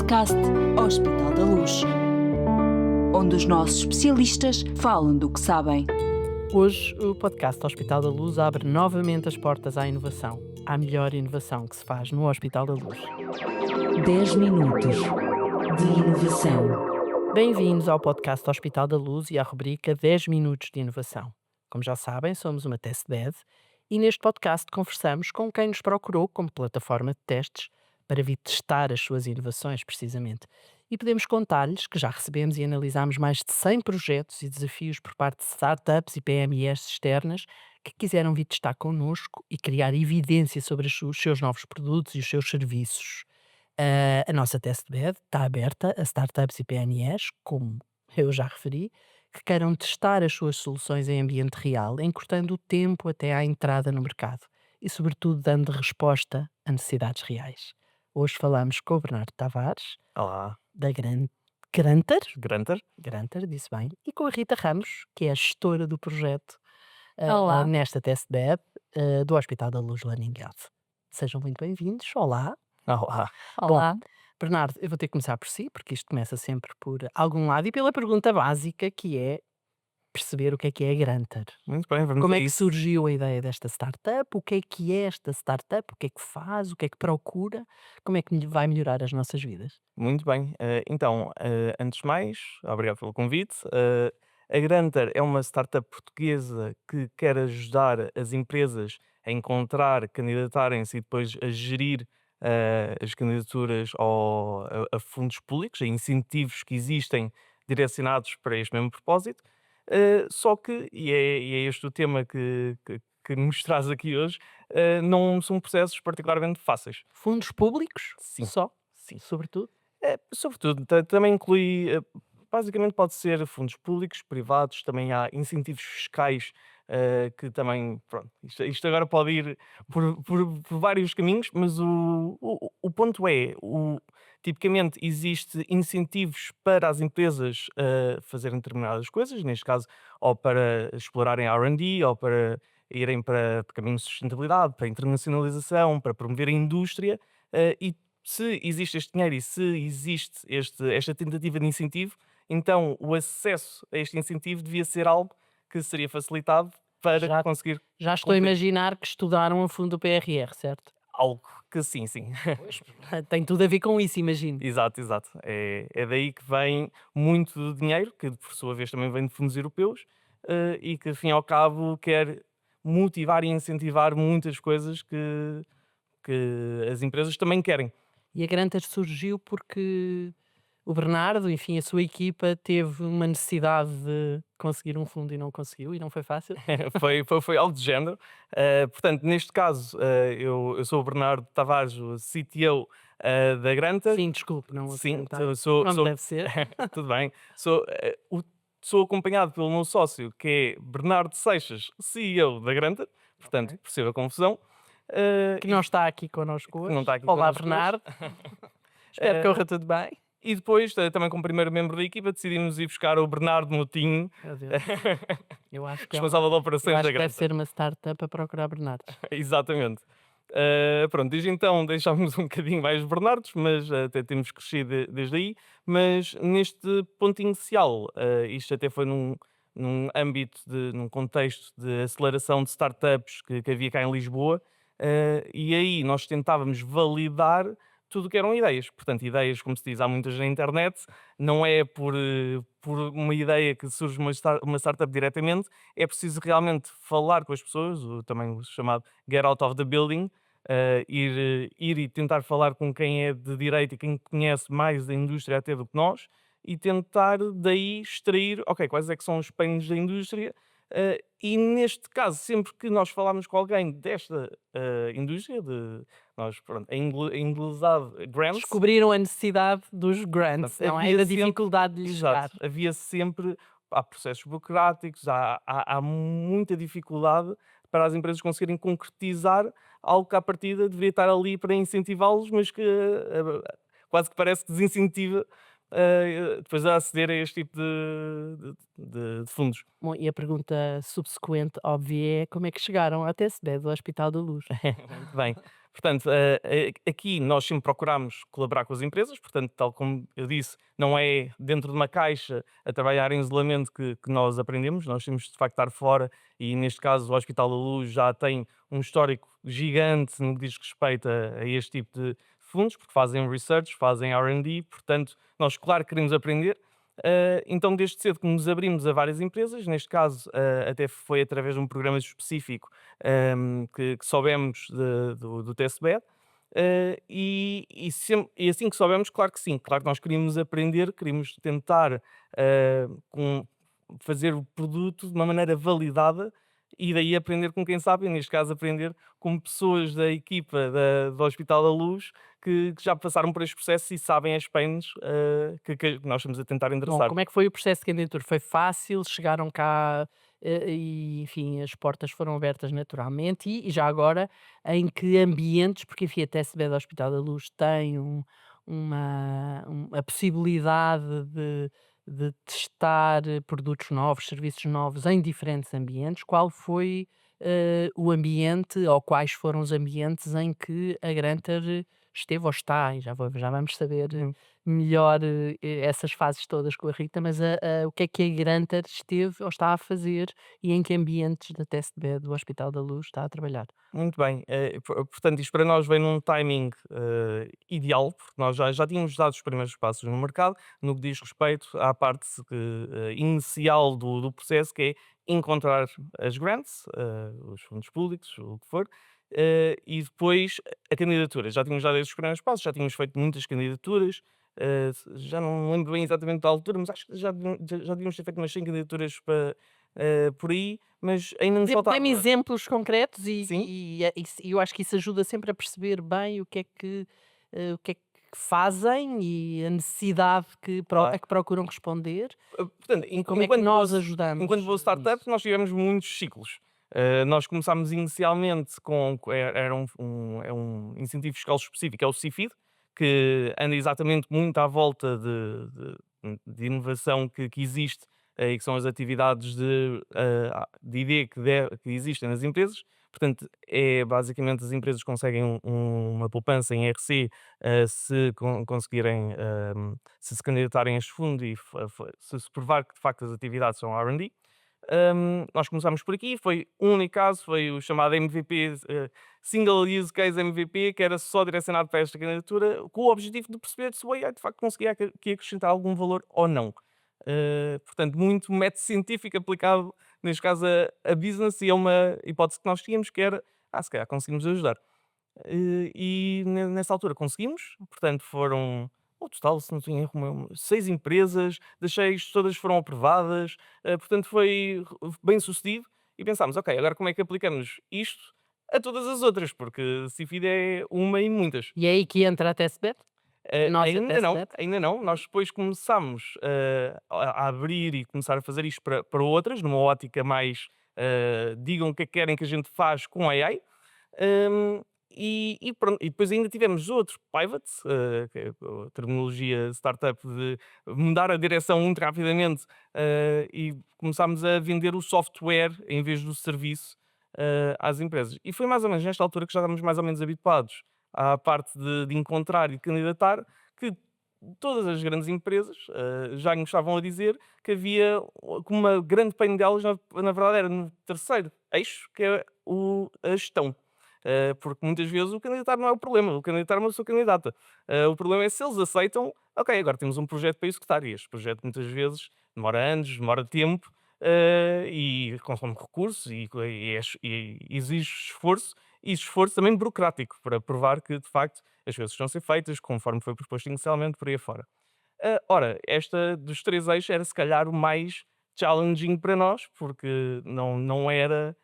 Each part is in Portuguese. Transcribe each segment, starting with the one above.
podcast Hospital da Luz, onde os nossos especialistas falam do que sabem. Hoje, o podcast Hospital da Luz abre novamente as portas à inovação, à melhor inovação que se faz no Hospital da Luz. 10 minutos de inovação. Bem-vindos ao podcast Hospital da Luz e à rubrica 10 minutos de inovação. Como já sabem, somos uma testbed e neste podcast conversamos com quem nos procurou como plataforma de testes para vir testar as suas inovações, precisamente. E podemos contar-lhes que já recebemos e analisámos mais de 100 projetos e desafios por parte de startups e PMEs externas que quiseram vir testar connosco e criar evidência sobre os seus novos produtos e os seus serviços. A nossa testbed está aberta a startups e PMEs, como eu já referi, que queiram testar as suas soluções em ambiente real, encurtando o tempo até à entrada no mercado e, sobretudo, dando resposta a necessidades reais. Hoje falamos com o Bernardo Tavares, Olá, da Granter, Granter. disse bem, e com a Rita Ramos, que é a gestora do projeto Olá. nesta testbed do Hospital da Luz Learning Health. Sejam muito bem-vindos. Olá. Olá. Olá. Bernardo, eu vou ter que começar por si, porque isto começa sempre por algum lado e pela pergunta básica, que é perceber o que é a Granter. Muito bem, vamos Como a é que isso. surgiu a ideia desta startup? O que é esta startup? O que é que faz? O que é que procura? Como é que vai melhorar as nossas vidas? Muito bem. Então, antes de mais, obrigado pelo convite. A Granter é uma startup portuguesa que quer ajudar as empresas a encontrar, candidatarem-se e depois a gerir as candidaturas a fundos públicos, a incentivos que existem direcionados para este mesmo propósito. Só que, e é este o tema que nos traz aqui hoje, não são processos particularmente fáceis. Fundos públicos? Sim. Só? Sim. Sobretudo? Sobretudo, também inclui, basicamente pode ser fundos públicos, privados, também há incentivos fiscais, que também, pronto, isto agora pode ir por vários caminhos, mas o ponto é, tipicamente existe incentivos para as empresas fazerem determinadas coisas, neste caso, ou para explorarem R&D, ou para irem para caminhos de sustentabilidade, para internacionalização, para promover a indústria, e se existe este dinheiro e se existe esta tentativa de incentivo, então o acesso a este incentivo devia ser algo que seria facilitado para Já- conseguir Já estou a cumprir. imaginar que estudaram a fundo o PRR, certo? Algo que sim. Tem tudo a ver com isso, imagino. Exato. É daí que vem muito do dinheiro, que por sua vez também vem de fundos europeus, e que, ao fim e ao cabo, quer motivar e incentivar muitas coisas que as empresas também querem. E a Granter surgiu porque o Bernardo, enfim, a sua equipa teve uma necessidade de conseguir um fundo e não conseguiu, e não foi fácil. Foi algo de género. Portanto, neste caso, eu sou o Bernardo Tavares, o CTO da Granter. Sim, desculpe, não Sim, apresentar. sou, Não sou- deve ser. tudo bem. Sou acompanhado pelo meu sócio, que é Bernardo Seixas, CEO da Granter. Portanto, Ok. perceba a confusão. Que não está aqui connosco hoje. não está aqui Olá, connosco hoje. Bernardo. Espero que corra tudo bem. E depois, também como primeiro membro da equipa, decidimos ir buscar o Bernardo Moutinho, Meu Deus. Eu acho que, responsável de eu operações acho da que deve Granter. ser uma startup a procurar Bernardo. Exatamente. Pronto, desde então deixámos um bocadinho mais Bernardos, mas até temos crescido desde aí. Mas neste ponto inicial, isto até foi num âmbito, num contexto de aceleração de startups que havia cá em Lisboa, e aí nós tentávamos validar tudo o que eram ideias. Portanto, ideias, como se diz, há muitas na internet, não é por uma ideia que surge uma startup diretamente, é preciso realmente falar com as pessoas, também o chamado get out of the building, ir e tentar falar com quem é de direito e quem conhece mais da indústria até do que nós, e tentar daí extrair, ok, quais é que são os panos da indústria, e neste caso, sempre que nós falamos com alguém desta indústria, nós, pronto, em inglesado, grants, Descobriram a necessidade dos grants, Portanto, não é? havia Da sempre- dificuldade de lhes chegar. exato, havia sempre, há processos burocráticos, há muita dificuldade para as empresas conseguirem concretizar algo que à partida deveria estar ali para incentivá-los, mas que quase que parece que desincentiva depois a aceder a este tipo de fundos. Bom, e a pergunta subsequente, óbvia, é como é que chegaram até SBED, do Hospital da Luz? Muito bem. Portanto, aqui nós sempre procuramos colaborar com as empresas, portanto, tal como eu disse, não é dentro de uma caixa a trabalhar em isolamento que nós aprendemos, nós temos de facto estar fora e neste caso o Hospital da Luz já tem um histórico gigante no que diz respeito a este tipo de fundos, porque fazem research, fazem R&D, portanto, nós claro que queremos aprender. Então, desde cedo que nos abrimos a várias empresas, neste caso até foi através de um programa específico que soubemos do TSBED. E assim que soubemos, claro que sim, claro que nós queríamos aprender, queríamos tentar fazer o produto de uma maneira validada e daí aprender com quem sabe, e neste caso aprender com pessoas da equipa do Hospital da Luz que já passaram por este processo e sabem as pains que nós estamos a tentar Bom, endereçar. como é que foi o processo de candidatura? Foi fácil? Chegaram cá, e enfim, as portas foram abertas naturalmente e já agora em que ambientes, porque enfim, a TSB do Hospital da Luz tem a possibilidade de testar produtos novos, serviços novos em diferentes ambientes. Qual foi, o ambiente ou quais foram os ambientes em que a Granter esteve ou está? E já vamos saber Uhum. melhor, essas fases todas com a Rita, mas o que é que a Granter esteve ou está a fazer e em que ambientes da TSB do Hospital da Luz está a trabalhar? Muito bem, portanto, isto para nós vem num timing ideal, porque nós já tínhamos dado os primeiros passos no mercado, no que diz respeito à parte inicial do processo, que é encontrar as grants, os fundos públicos, o que for, e depois a candidatura. Já tínhamos dado esses primeiros passos, já tínhamos feito muitas candidaturas, já não me lembro bem exatamente da altura, mas acho que já devíamos ter feito umas 100 candidaturas por aí, mas ainda nos faltava. Dê-me exemplos concretos Sim. e eu acho que isso ajuda sempre a perceber bem o que é que fazem e a necessidade a que procuram responder Portanto, e como é que nós ajudamos, enquanto boa startup, nisso. nós tivemos muitos ciclos. Nós começámos inicialmente era um incentivo fiscal específico, é o CIFID, que anda exatamente muito à volta de inovação que existe e que são as atividades de ID que existem nas empresas. Portanto, é basicamente as empresas conseguem uma poupança em RC se conseguirem se candidatarem a este fundo e se provar que de facto as atividades são R&D. Nós começámos por aqui, foi um único caso, foi o chamado MVP, Single Use Case MVP, que era só direcionado para esta candidatura, com o objetivo de perceber se o AI de facto conseguia aqui acrescentar algum valor ou não. Portanto, muito método científico aplicado, neste caso, a business, e é uma hipótese que nós tínhamos, que era, se calhar conseguimos ajudar. Nessa altura conseguimos, portanto foram, ao total, se não estou em erro, 6 empresas, das 6 todas foram aprovadas, portanto foi bem sucedido e pensámos, ok, agora como é que aplicamos isto a todas as outras, porque Cifid é uma e muitas. E é aí que entra a TSB? A nossa Ainda não, TSB? ainda não. Nós depois começámos a abrir e começar a fazer isto para outras, numa ótica mais digam o que é que querem que a gente faz com AI. E pronto, e depois ainda tivemos outro pivot, que é a terminologia startup de mudar a direção muito rapidamente e começámos a vender o software em vez do serviço às empresas. E foi mais ou menos nesta altura que já estávamos mais ou menos habituados à parte de encontrar e de candidatar, que todas as grandes empresas já nos estavam a dizer que havia que uma grande pain delas, na verdade, era no terceiro eixo, que é a gestão. Porque muitas vezes o candidatar não é o problema, o candidatar é uma pessoa candidata. O problema é se eles aceitam, ok, agora temos um projeto para executar, e este projeto muitas vezes demora anos, demora tempo, e consome recursos, e exige esforço, e esforço também burocrático, para provar que de facto as coisas estão a ser feitas conforme foi proposto inicialmente, por aí afora. Ora, esta dos 3 eixos era se calhar o mais challenging para nós, porque não era.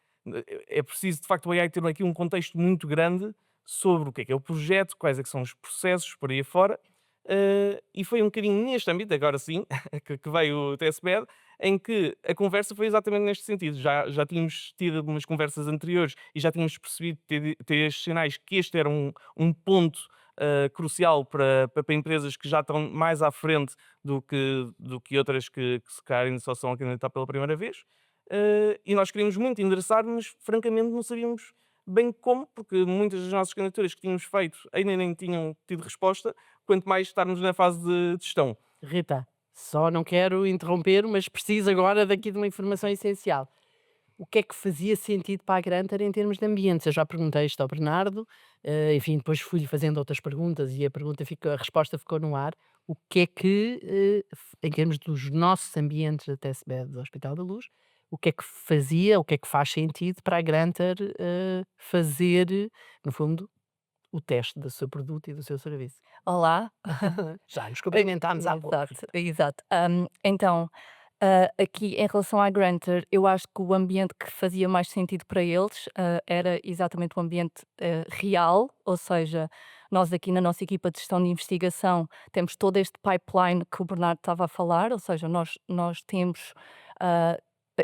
É preciso de facto o AI ter aqui um contexto muito grande sobre o que é o projeto, quais é que são os processos, por aí afora. E foi um bocadinho neste âmbito, agora sim, que veio o TSBED, em que a conversa foi exatamente neste sentido. Já tínhamos tido umas conversas anteriores e já tínhamos percebido ter estes sinais que este era um ponto crucial para empresas que já estão mais à frente do que outras que se calhar ainda só estão a candidatar pela primeira vez. E nós queríamos muito endereçar, mas francamente não sabíamos bem como, porque muitas das nossas candidaturas que tínhamos feito ainda nem tinham tido resposta, quanto mais estarmos na fase de gestão. Rita, só não quero interromper, mas preciso agora daqui de uma informação essencial. O que é que fazia sentido para a Granter em termos de ambientes? Eu já perguntei isto ao Bernardo, enfim, depois fui-lhe fazendo outras perguntas e a resposta ficou no ar. O que é que, em termos dos nossos ambientes da TSB do Hospital da Luz, o que é que fazia, o que é que faz sentido para a Granter fazer, no fundo, o teste do seu produto e do seu serviço? Olá. Já nos cumprimentámos há pouco. Exato, exato. Então, aqui em relação à Granter, eu acho que o ambiente que fazia mais sentido para eles, era exatamente o ambiente, real, ou seja, nós aqui na nossa equipa de gestão de investigação temos todo este pipeline que o Bernardo estava a falar, ou seja, nós temos, ah,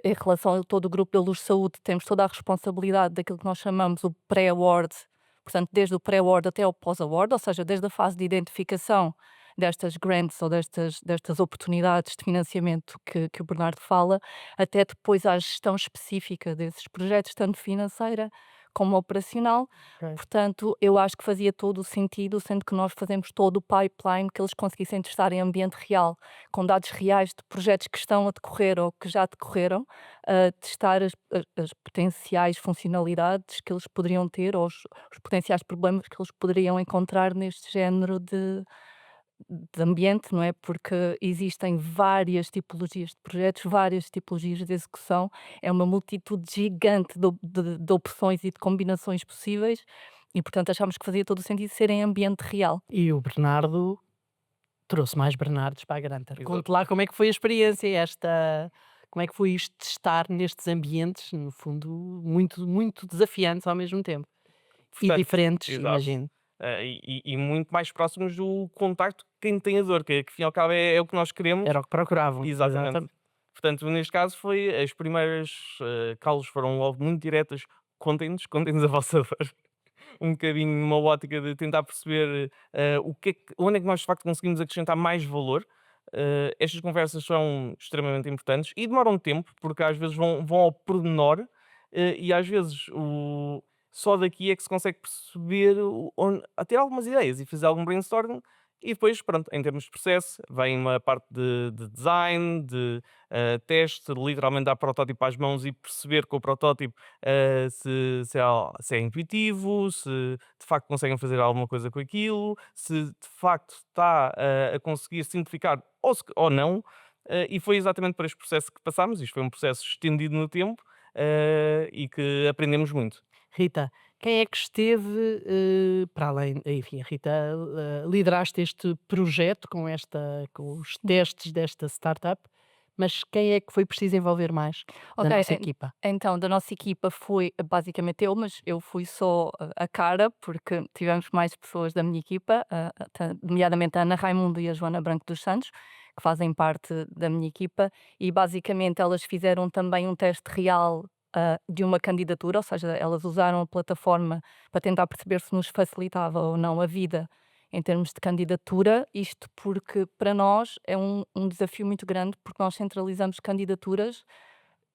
em relação a todo o grupo da Luz Saúde, temos toda a responsabilidade daquilo que nós chamamos o pré-award, portanto, desde o pré-award até o pós-award, ou seja, desde a fase de identificação destas grants ou destas oportunidades de financiamento que o Bernardo fala, até depois à gestão específica desses projetos, tanto financeira como operacional. Ok. Portanto, eu acho que fazia todo o sentido, sendo que nós fazemos todo o pipeline, que eles conseguissem testar em ambiente real, com dados reais de projetos que estão a decorrer ou que já decorreram, testar as potenciais funcionalidades que eles poderiam ter ou os potenciais problemas que eles poderiam encontrar neste género de ambiente, não é? Porque existem várias tipologias de projetos, várias tipologias de execução, é uma multitude gigante de opções e de combinações possíveis e, portanto, achámos que fazia todo o sentido ser em ambiente real. E o Bernardo trouxe mais Bernardos para a Granter. Exato. Conte lá como é que foi a experiência, como é que foi isto de estar nestes ambientes, no fundo, muito, muito desafiantes ao mesmo tempo. E Portanto, diferentes, exato. imagino. E muito mais próximos do contacto que quem tem a dor, que afinal ao cabo é o que nós queremos. Era o que procuravam. Exatamente. Portanto, neste caso as primeiras calos foram logo muito diretas. Contem-nos a vossa dor. Um bocadinho numa ótica de tentar perceber onde é que nós de facto conseguimos acrescentar mais valor. Estas conversas são extremamente importantes e demoram tempo, porque às vezes vão ao pormenor, e às vezes só daqui é que se consegue perceber, ter algumas ideias e fazer algum brainstorming. E depois, pronto, em termos de processo, vem uma parte de design, de teste, literalmente dar protótipo às mãos e perceber com o protótipo se é intuitivo, se de facto conseguem fazer alguma coisa com aquilo, se de facto está a conseguir simplificar ou não. E foi exatamente por este processo que passámos. Isto foi um processo estendido no tempo e que aprendemos muito. Rita, quem é que esteve, para além, enfim, Rita, lideraste este projeto com os testes desta startup, mas quem é que foi preciso envolver mais da Ok, nossa equipa? Então, da nossa equipa foi basicamente eu, mas eu fui só a cara, porque tivemos mais pessoas da minha equipa, nomeadamente a Ana Raimundo e a Joana Branco dos Santos, que fazem parte da minha equipa, e basicamente elas fizeram também um teste real, de uma candidatura, ou seja, elas usaram a plataforma para tentar perceber se nos facilitava ou não a vida em termos de candidatura, isto porque para nós é um desafio muito grande, porque nós centralizamos candidaturas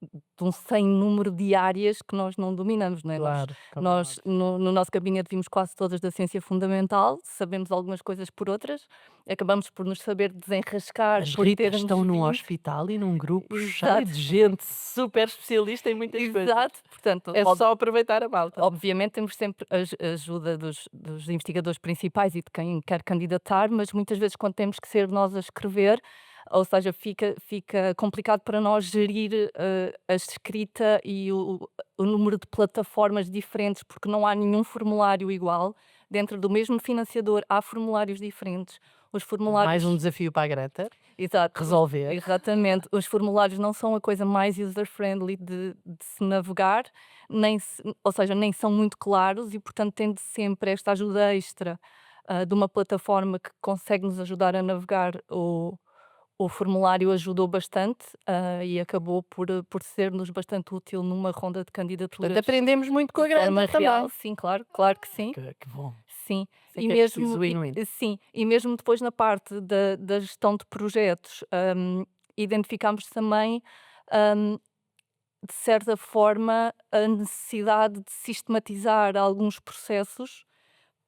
de um sem número de áreas que nós não dominamos, não é? Claro, Nós no nosso gabinete vimos quase todas da ciência fundamental, sabemos algumas coisas por outras, acabamos por nos saber desenrascar, as por Ritas termos estão num vindo. hospital e num grupo cheio Exato. de gente super especialista em muitas coisas. Exato, portanto, É só aproveitar a malta. obviamente temos sempre a ajuda dos investigadores principais e de quem quer candidatar, mas muitas vezes quando temos que ser nós a escrever, ou seja, fica complicado para nós gerir a escrita e o número de plataformas diferentes, porque não há nenhum formulário igual. Dentro do mesmo financiador há formulários diferentes. Os formulários. Mais um desafio para a Greta Exato. resolver. Exatamente. Os formulários não são a coisa mais user-friendly de se navegar, ou seja, nem são muito claros e, portanto, tendo sempre esta ajuda extra de uma plataforma que consegue nos ajudar a navegar o formulário ajudou bastante e acabou por ser-nos bastante útil numa ronda de candidaturas. Portanto, aprendemos muito com a de forma Greta real. também. Sim, claro que sim. Que bom. sim. Isso é E que é mesmo, preciso win-win. sim, e mesmo depois na parte da gestão de projetos, identificámos também, hum, de certa forma, a necessidade de sistematizar alguns processos,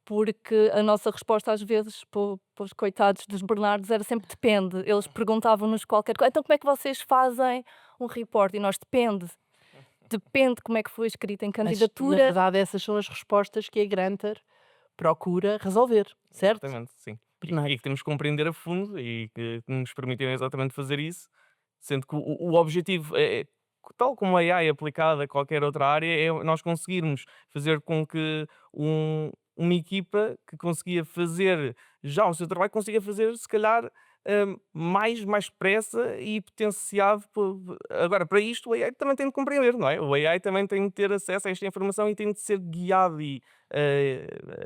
porque a nossa resposta às vezes para os coitados dos Bernardos era sempre depende. Eles perguntavam-nos qualquer coisa, então como é que vocês fazem um report? E nós depende como é que foi escrito em Mas, na candidatura. verdade, essas são as respostas que a Granter procura resolver, certo? Exatamente, sim. Bernardo. E que temos que compreender a fundo e que nos permitem exatamente fazer isso, sendo que o objetivo tal como a AI aplicada a qualquer outra área, é nós conseguirmos fazer com que uma equipa que conseguia fazer já o seu trabalho, consiga fazer, se calhar, mais depressa e potenciado. Agora, para isto, o AI também tem de compreender, não é? O AI também tem de ter acesso a esta informação e tem de ser guiado e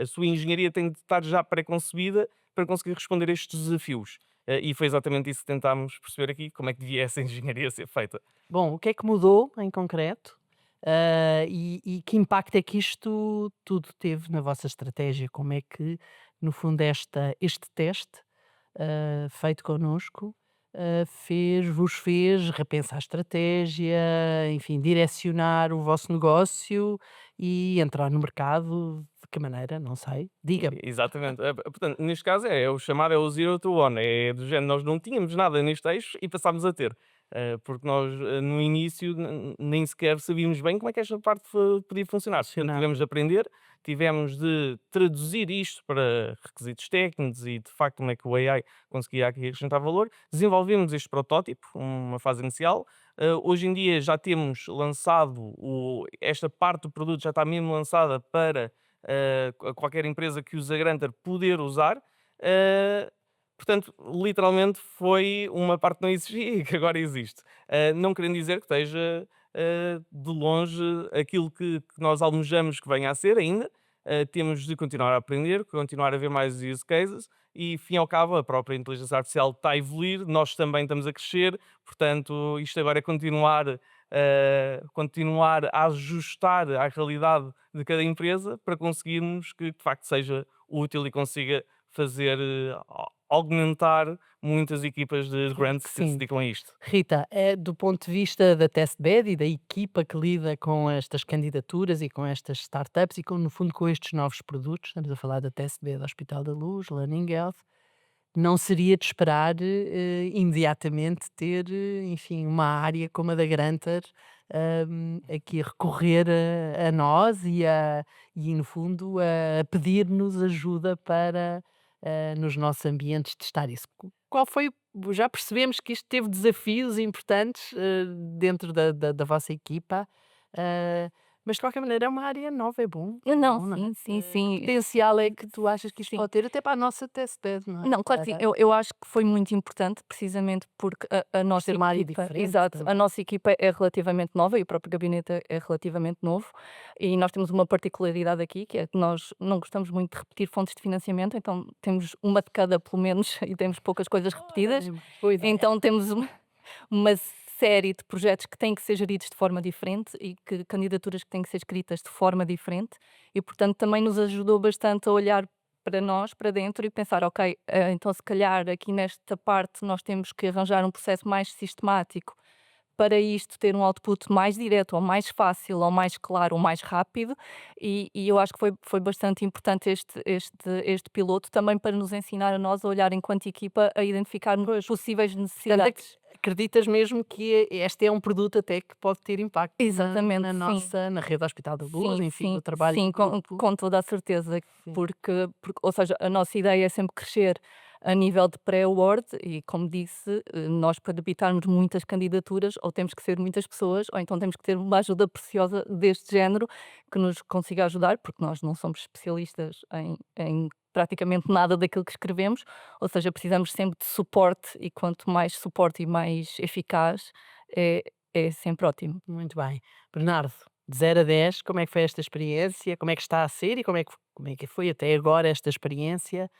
a sua engenharia tem de estar já pré-concebida para conseguir responder a estes desafios. E foi exatamente isso que tentámos perceber aqui, como é que devia essa engenharia ser feita. Bom, o que é que mudou em concreto? E que impacto é que isto tudo teve na vossa estratégia? Como é que, no fundo, este teste feito connosco vos fez repensar a estratégia, enfim, direcionar o vosso negócio e entrar no mercado de que maneira? Não sei. Diga-me. Exatamente. Portanto, neste caso é o chamado o Zero to One, é do género, nós não tínhamos nada neste eixo e passámos a ter. Porque nós no início nem sequer sabíamos bem como é que esta parte podia funcionar. Portanto, Funcionar. tivemos de aprender, tivemos de traduzir isto para requisitos técnicos e de facto como é que o AI conseguia aqui acrescentar valor. Desenvolvemos este protótipo, uma fase inicial. Hoje em dia já temos lançado, esta parte do produto já está mesmo lançada para qualquer empresa que use a Granta poder usar. Uh, Portanto, literalmente foi uma parte que não existia e que agora existe. Não querendo dizer que esteja de longe aquilo que nós almejamos que venha a ser ainda. Temos de continuar a aprender, continuar a ver mais use cases e, fim ao cabo, a própria inteligência artificial está a evoluir, nós também estamos a crescer, portanto, isto agora é continuar a ajustar à realidade de cada empresa para conseguirmos que de facto seja útil e consiga fazer augmentar muitas equipas de Claro grants que que se sim. dedicam a isto. Rita, do ponto de vista da testbed e da equipa que lida com estas candidaturas e com estas startups e com, no fundo, com estes novos produtos, estamos a falar da testbed Hospital da Luz, Learning Health, não seria de esperar imediatamente ter, enfim, uma área como a da Granter aqui a recorrer a nós e, no fundo, a pedir-nos ajuda para, nos nossos ambientes, testar isso. Qual foi, já percebemos que isto teve desafios importantes dentro da vossa equipa, eh, mas de qualquer maneira é uma área nova, é bom. Não, Bom, não é? sim, Que sim. potencial é que tu achas que isto Sim. pode ter até para a nossa testbed, não é? Não, claro que sim. Eu acho que foi muito importante, precisamente porque a nossa ser uma área equipa, diferente exato, também. a nossa equipa é relativamente nova e o próprio gabinete é relativamente novo. E nós temos uma particularidade aqui, que é que nós não gostamos muito de repetir fontes de financiamento, então temos uma de cada, pelo menos, e temos poucas coisas repetidas. Boa ideia. Então temos uma série de projetos que têm que ser geridos de forma diferente e que candidaturas que têm que ser escritas de forma diferente e, portanto, também nos ajudou bastante a olhar para nós, para dentro e pensar, ok, então se calhar aqui nesta parte nós temos que arranjar um processo mais sistemático para isto ter um output mais direto, ou mais fácil, ou mais claro, ou mais rápido, e eu acho que foi bastante importante este piloto também para nos ensinar a nós a olhar enquanto equipa a identificarmos Pois. possíveis Portanto, necessidades. acreditas mesmo que este é um produto até que pode ter impacto Exatamente, na sim. nossa, na rede Hospital da Luz, Sim, enfim, sim, no trabalho sim, em grupo. com toda a certeza, Sim. porque, ou seja, a nossa ideia é sempre crescer a nível de pré-award e, como disse, nós para debitarmos muitas candidaturas, ou temos que ser muitas pessoas, ou então temos que ter uma ajuda preciosa deste género que nos consiga ajudar, porque nós não somos especialistas em praticamente nada daquilo que escrevemos, ou seja, precisamos sempre de suporte e quanto mais suporte e mais eficaz é sempre ótimo. Muito bem. Bernardo, de 0 a 10, como é que foi esta experiência? Como é que está a ser e como é que foi até agora esta experiência?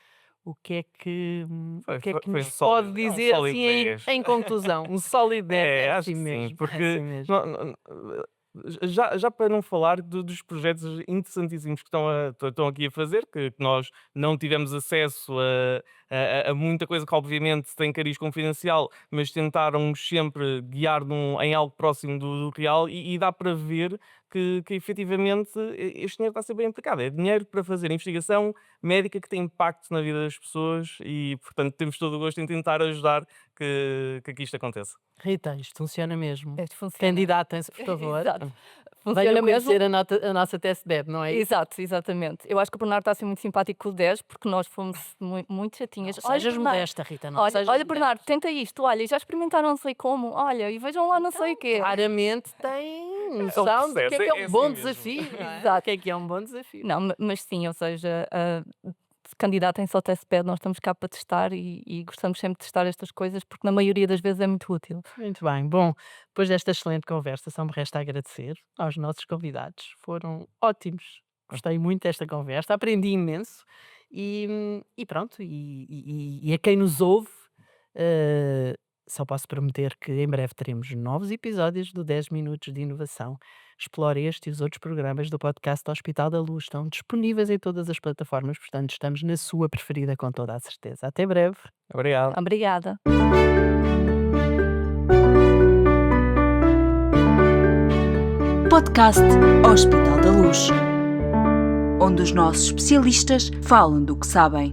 O que é que, Foi, o que, é foi, que foi nos um pode sólido, dizer sólido assim em, 10. em conclusão? Um sólido 10, É, é acho assim que sim, mesmo, é porque assim mesmo. Já para não falar dos projetos interessantíssimos que estão aqui a fazer, que nós não tivemos acesso a muita coisa que obviamente tem cariz confidencial, mas tentaram sempre guiar em algo próximo do real e dá para ver que efetivamente este dinheiro está a ser bem aplicado. É dinheiro para fazer investigação médica que tem impacto na vida das pessoas e, portanto, temos todo o gosto em tentar ajudar que aqui isto aconteça. Rita, isto funciona mesmo. Isto funciona. Candidatem-se, por favor. Exato. Venham Funciona mesmo. conhecer a nossa testbed, não é isso? Exato, exatamente. Eu acho que o Bernardo está a ser muito simpático com o 10, porque nós fomos muito chatinhas. Não sejas Bernardo, modesta, Rita, não olha, sejas olha, modesta. Bernardo, tenta isto. Olha, já experimentaram não sei como. Olha, e vejam lá não sei o quê. Claramente tem noção do que processo, é é um assim bom mesmo. desafio, não é? Exato. O que é um bom desafio? Não, mas sim, ou seja, candidatem-se ao testbed, nós estamos cá para testar e gostamos sempre de testar estas coisas, porque na maioria das vezes é muito útil. Muito bem. Bom, depois desta excelente conversa, só me resta agradecer aos nossos convidados. Foram ótimos. Gostei muito desta conversa, aprendi imenso e pronto. E a quem nos ouve, só posso prometer que em breve teremos novos episódios do 10 Minutos de Inovação. Explore este e os outros programas do podcast do Hospital da Luz. Estão disponíveis em todas as plataformas, portanto, estamos na sua preferida com toda a certeza. Até breve. Obrigado. Obrigada. Podcast Hospital da Luz, onde os nossos especialistas falam do que sabem.